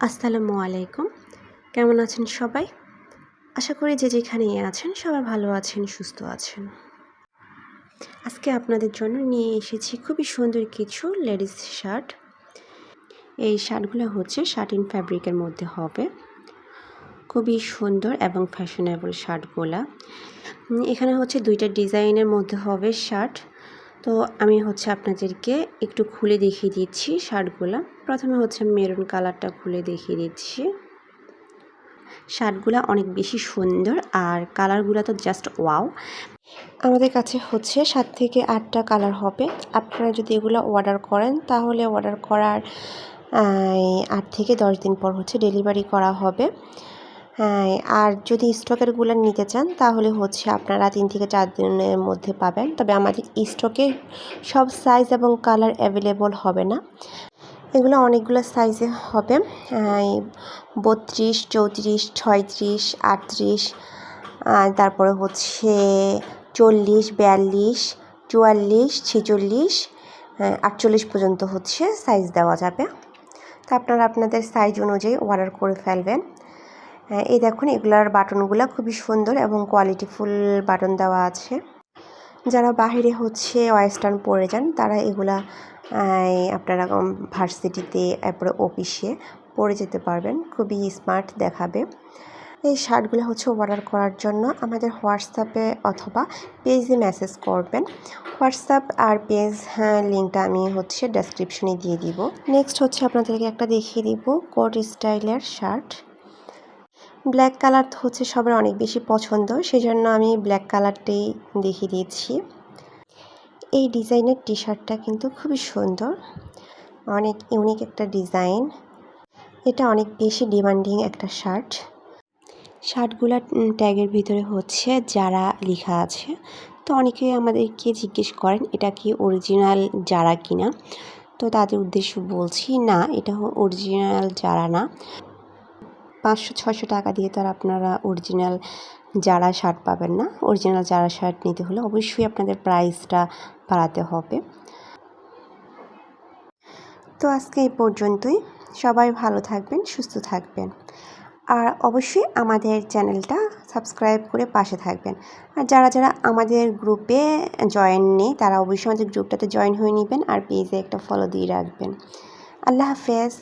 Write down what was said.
আসসালামু আলাইকুম। কেমন আছেন সবাই? আশা করি যে যেখানেই আছেন সবাই ভালো আছেন, সুস্থ আছেন। আজকে আপনাদের জন্য নিয়ে এসেছি খুবই সুন্দর কিছু লেডিস শার্ট। এই শার্টগুলো হচ্ছে শাটিন ফ্যাব্রিকের মধ্যে হবে। খুবই সুন্দর এবং ফ্যাশনেবল শার্টগুলা। এখানে হচ্ছে 2টা ডিজাইনের মধ্যে হবে শার্ট। তো আমি হচ্ছে আপনাদেরকে একটু খুলে দেখিয়ে দিচ্ছি শার্টগুলা। প্রথমে হচ্ছে মেরুন কালারটা খুলে দেখিয়ে দিচ্ছি। শার্টগুলো অনেক বেশি সুন্দর আর কালারগুলো তো জাস্ট ওয়াও। আমাদের কাছে হচ্ছে 7 থেকে 8টা কালার হবে। আপনারা যদি এগুলো অর্ডার করেন তাহলে অর্ডার করার 8 থেকে 10 দিন পর হচ্ছে ডেলিভারি করা হবে। আর যদি স্টকেরগুলো নিতে চান তাহলে হচ্ছে আপনারা 3 থেকে 4 দিনের মধ্যে পাবেন। তবে আমাদের স্টকে সব সাইজ এবং কালার অ্যাভেলেবল হবে না। এগুলো অনেকগুলো সাইজে হবে, 32, 34, 36, 38, তারপরে হচ্ছে 40, 42, 44, 46, 48 পর্যন্ত হচ্ছে সাইজ দেওয়া যাবে। তো আপনারা আপনাদের সাইজ অনুযায়ী অর্ডার করে ফেলবেন। এই দেখুন এগুলার বাটনগুলো খুবই সুন্দর এবং কোয়ালিটিফুল বাটন দেওয়া আছে। যারা বাহিরে হচ্ছে ওয়েস্টার্ন পরে যান তারা এগুলা আপনারা ভার্সিটিতে তারপরে অফিসে পরে যেতে পারবেন, খুবই স্মার্ট দেখাবে। এই শার্টগুলো হচ্ছে অর্ডার করার জন্য আমাদের হোয়াটসঅ্যাপে অথবা পেজে মেসেজ করবেন। হোয়াটসঅ্যাপ আর পেজ লিঙ্কটা আমি হচ্ছে ডেসক্রিপশনে দিয়ে দিব। নেক্সট হচ্ছে আপনাদেরকে একটা দেখিয়ে দিব কোট স্টাইলের শার্ট। ব্ল্যাক কালার হচ্ছে সবার অনেক বেশি পছন্দ, সেজন্য আমি ব্ল্যাক কালারটাই দেখিয়ে দিয়েছি। এই ডিজাইনের টি শার্টটা কিন্তু খুবই সুন্দর, অনেক ইউনিক একটা ডিজাইন। এটা অনেক বেশি ডিমান্ডিং একটা শার্ট। শার্টগুলোর ট্যাগের ভিতরে হচ্ছে যারা লেখা আছে। তো অনেকেই আমাদেরকে জিজ্ঞেস করেন এটা কি অরিজিনাল যারা কিনা। তো তাদের উদ্দেশ্য বলছি না, এটা অরিজিনাল যারা না। 500-600 টাকা দিয়ে তো আর আপনারা অরিজিনাল যারা শার্ট পাবেন না। অরিজিনাল যারা শার্ট নিতে হলে অবশ্যই আপনাদের প্রাইসটা বাড়াতে হবে। তো আজকে এই পর্যন্তই। সবাই ভালো থাকবেন, সুস্থ থাকবেন। আর অবশ্যই আমাদের চ্যানেলটা সাবস্ক্রাইব করে পাশে থাকবেন। আর যারা আমাদের গ্রুপে জয়েন নেই তারা অবশ্যই আমাদের গ্রুপটাতে জয়েন হয়ে নেবেন আর পেজে একটা ফলো দিয়ে রাখবেন। আল্লাহ হাফেজ।